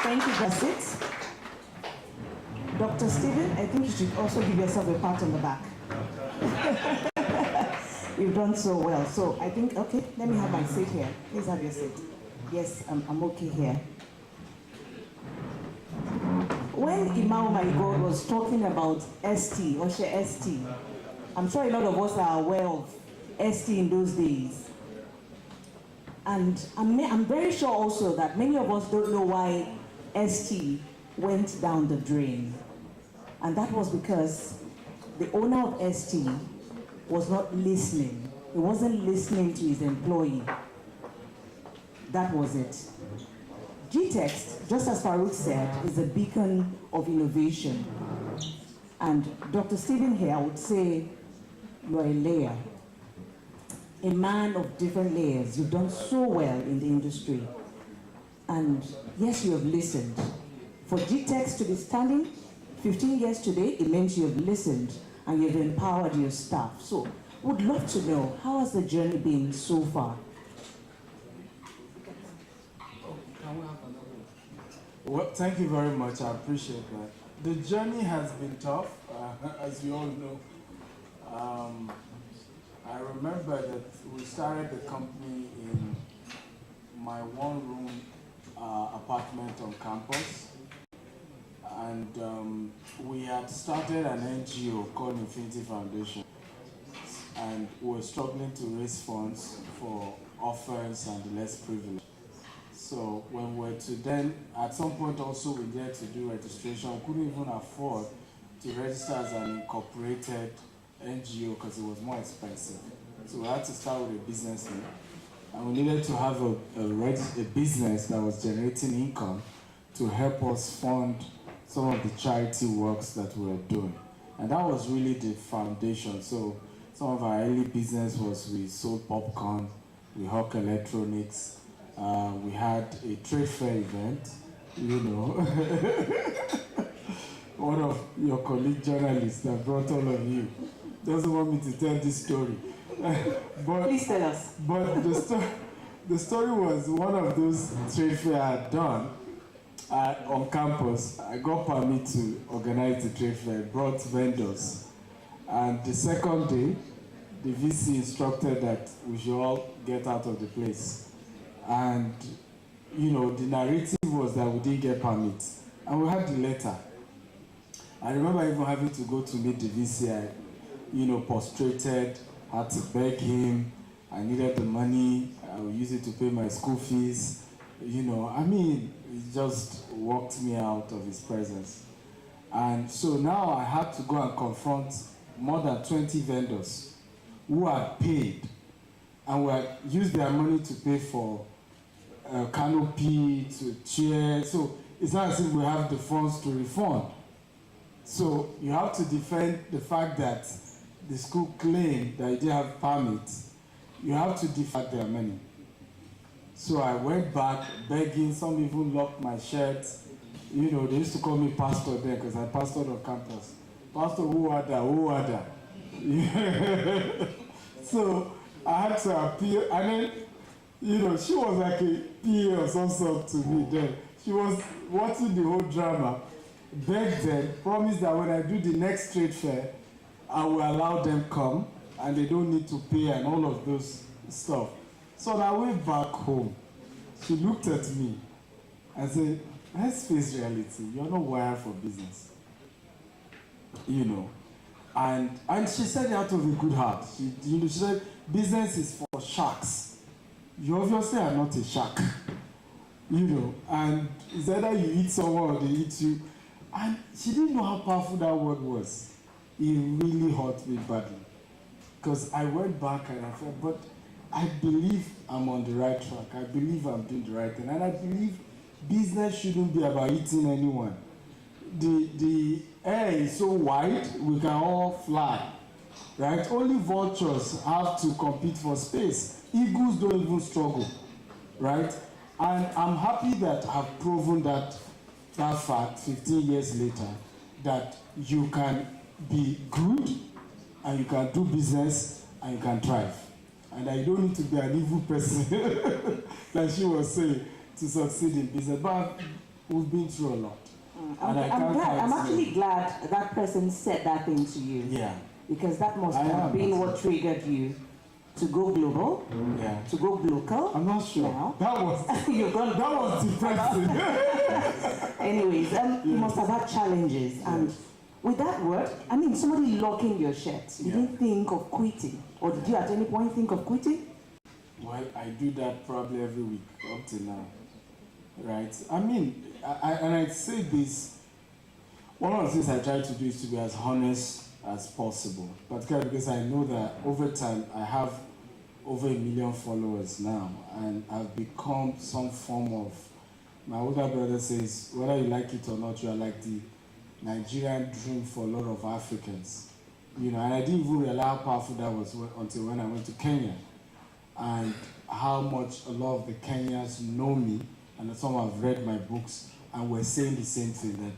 Thank you, that's it. Dr. Stephen, I think you should also give yourself a pat on the back. You've done so well. So I think, okay, let me have my seat here. Please have your seat. Yes, I'm okay here. When Imam My God was talking about ST, Oshe ST, I'm sure a lot of us are aware of ST in those days. And I'm very sure also that many of us don't know why ST went down the drain. And that was because the owner of ST was not listening. He wasn't listening to his employee. That was it. Gtext, just as Farouk said, is a beacon of innovation. And Dr. Stephen here would say, you are a layer, a man of different layers. You've done so well in the industry. And yes, you have listened. For Gtext to be standing 15 years today, it means you have listened and you've empowered your staff. So, would love to know, how has the journey been so far? Well, thank you very much. I appreciate that. The journey has been tough, as we all know. I remember that we started the company in my one-room apartment on campus. And we had started an NGO called Infinity Foundation. And we were struggling to raise funds for orphans and the less privileged. So when we were to then, at some point also we had to do registration. We couldn't even afford to register as an incorporated NGO because it was more expensive. So we had to start with a business name. And we needed to have a business that was generating income to help us fund some of the charity works that we were doing. And that was really the foundation. So some of our early business was we sold popcorn, we hawked electronics, we had a trade fair event, you know. One of your colleague journalists that brought all of you doesn't want me to tell this story. But, please tell us. But the story was one of those trade fair I had done on campus. I got permit to organize the trade fair, brought vendors. And the second day, the VC instructed that we should all get out of the place. And, you know, the narrative was that we didn't get permits. And we had the letter. I remember even having to go to meet the VC. I, you know, prostrated, had to beg him. I needed the money. I would use it to pay my school fees. You know, I mean, he just walked me out of his presence. And so now I had to go and confront more than 20 vendors who had paid and had used their money to pay for canopy, to chair. So it's not as if we have the funds to refund. So you have to defend the fact that the school claimed that it didn't have permits. You have to defend their money. So I went back begging, some even locked my shirt. You know, they used to call me pastor there because I pastored on campus. Pastor, who are that? Who are that? So I had to appeal, and then, you know, she was like a PA or some sort to me then. She was watching the whole drama, begged them, promised that when I do the next trade fair, I will allow them come, and they don't need to pay and all of those stuff. So on our way back home, she looked at me and said, let's face reality, you're not wired for business. You know. And she said it out of a good heart. She said, business is for sharks. You obviously are not a shark. You know, and it's either you eat someone or they eat you. And she didn't know how powerful that word was. It really hurt me badly. Because I went back and I thought, but I believe I'm on the right track. I believe I'm doing the right thing. And I believe business shouldn't be about eating anyone. The air is so wide, we can all fly. Right? Only vultures have to compete for space. Eagles don't even struggle. Right? And I'm happy that I've proven that fact 15 years later, that you can be good and you can do business and you can thrive. And I don't need to be an evil person, like she was saying, to succeed in business. But we've been through a lot. I'm actually glad that person said that thing to you. Yeah. Because that must have been what triggered you to go global, to go local. I'm not sure. Now. That was depressing. Anyways, you must have had challenges. And with that word, I mean, somebody locking your shirt, you didn't think of quitting? Or did you at any point think of quitting? Well, I do that probably every week up to now. Right? I mean, I say this, one of the things I try to do is to be as honest as possible, particularly because I know that over time I have over 1 million followers now, and I've become some form of, my older brother says, whether you like it or not, you are like the Nigerian dream for a lot of Africans. You know, and I didn't even realize how powerful that was until when I went to Kenya, and how much a lot of the Kenyans know me, and some have read my books, and were saying the same thing, that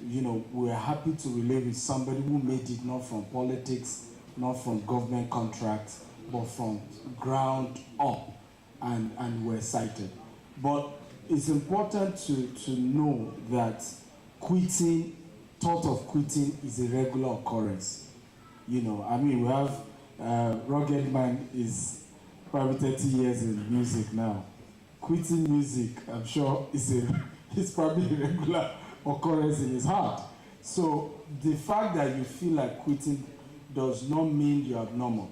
you know, we're happy to relate with somebody who made it not from politics, not from government contracts, but from ground up, and we're cited. But it's important to know that thought of quitting is a regular occurrence. You know, I mean, we have, Rugged Man is probably 30 years in music now. Quitting music, I'm sure, is probably a regular occurrence in his heart. So the fact that you feel like quitting does not mean you're abnormal,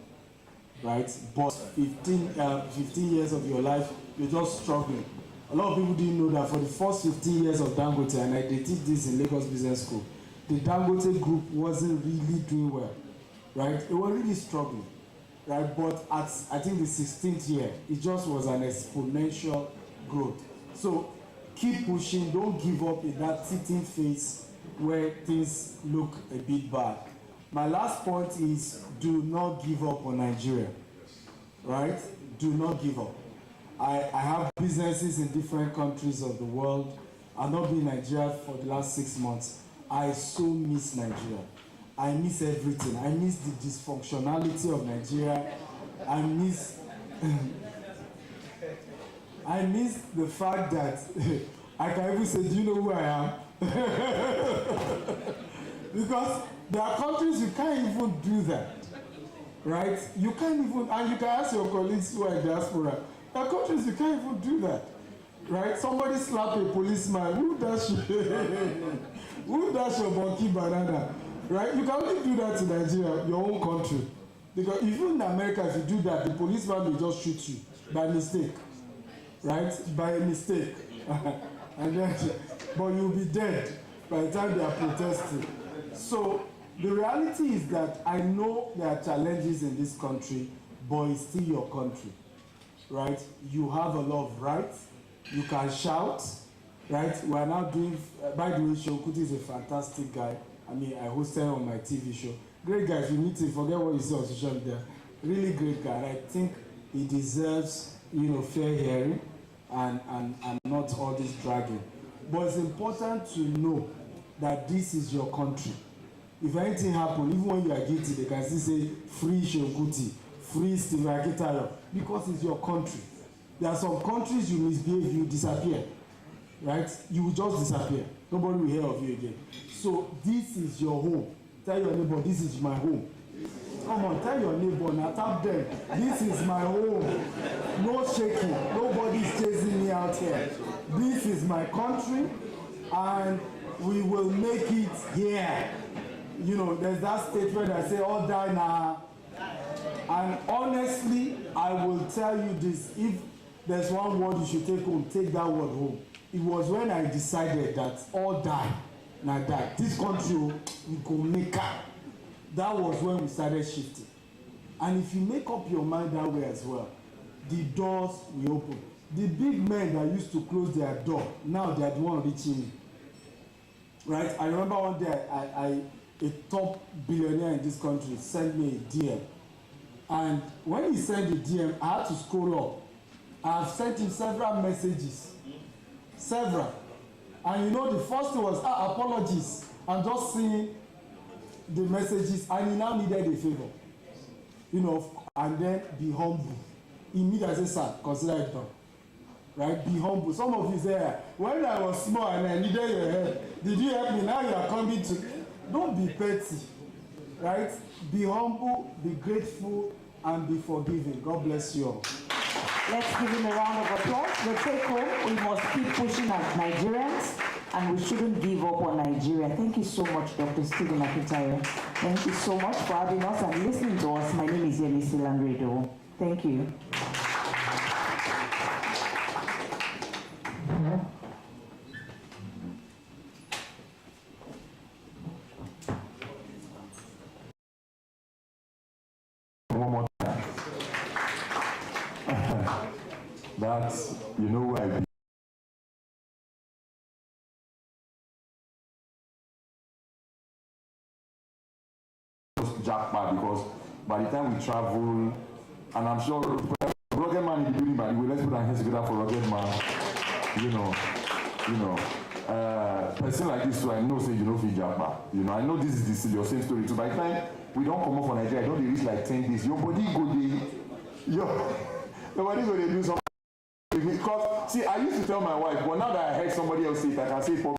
right? But 15 years of your life, you're just struggling. A lot of people didn't know that for the first 15 years of Dangote, and they teach this in Lagos Business School, the Dangote group wasn't really doing well, right? They were really struggling, right? But at, I think the 16th year, it just was an exponential growth. So keep pushing, don't give up in that sitting phase where things look a bit bad. My last point is, do not give up on Nigeria, right? Do not give up. I have businesses in different countries of the world. I've not been in Nigeria for the last 6 months. I so miss Nigeria. I miss everything. I miss the dysfunctionality of Nigeria. I miss I miss the fact that I can even say, do you know who I am? Because there are countries you can't even do that, right? You can't even, and you can ask your colleagues who are in diaspora, there are countries you can't even do that, right? Somebody slap a policeman, who dash your monkey banana, right? You can only do that in Nigeria, your own country. Because even in America, if you do that, the policeman will just shoot you by mistake, right? By mistake. And then, but you'll be dead by the time they are protesting. So the reality is that I know there are challenges in this country, but it's still your country, right? You have a lot of rights. You can shout, right? We are now doing, by the way, Shokuti is a fantastic guy. I mean, I hosted him on my TV show. Great guy. If you meet him, forget what you see on social media. Really great guy. I think he deserves, you know, fair hearing and not all this dragging. But it's important to know that this is your country. If anything happens, even when you are guilty, they can still say free Shokuti, free Steve Akitayo, because it's your country. There are some countries you misbehave, you disappear, right? You will just disappear. Nobody will hear of you again. So this is your home. Tell your neighbor, this is my home. Come on, tell your neighbor, now tap them. This is my home. No shaking. Nobody's chasing me out here. This is my country, and we will make it here. You know, there's that statement that say, all die now. And honestly, I will tell you this, if there's one word you should take home, take that word home. It was when I decided that all die, now die. This country, we go make up. That was when we started shifting. And if you make up your mind that way as well, the doors will open. The big men that used to close their door, now they are the one reaching me. Right? I remember one day a top billionaire in this country sent me a DM. And when he sent the DM, I had to scroll up. I've sent him several messages. Several. And you know, the first thing was, apologies. I'm just seeing the messages, and he now needed a favor. You know, and then be humble. Immediately, sir, consider it done. right? Be humble. Some of you say, when I was small and I needed your help, did you help me? Now you are coming to. Don't be petty, right? Be humble, be grateful, and be forgiving. God bless you all. Let's give him a round of applause. The take home, we must keep pushing as Nigerians, and we shouldn't give up on Nigeria. Thank you so much, Dr. Stephen Akitayo. Thank you so much for having us and listening to us. My name is Yemisi Landredo. Thank you. One more time. That's, you know where I be. Jackpot, because by the time we travel, and I'm sure Rugged Man in the building, by the way, let's put our hands together for Rugged Man. Person like this, so I know say you know feel jackpot. I know this is your same story too. By the time we don't come up for Nigeria, don't they reach like 10 days? Your body go do something. Because see, I used to tell my wife, but now that I heard somebody else say it, I can say it.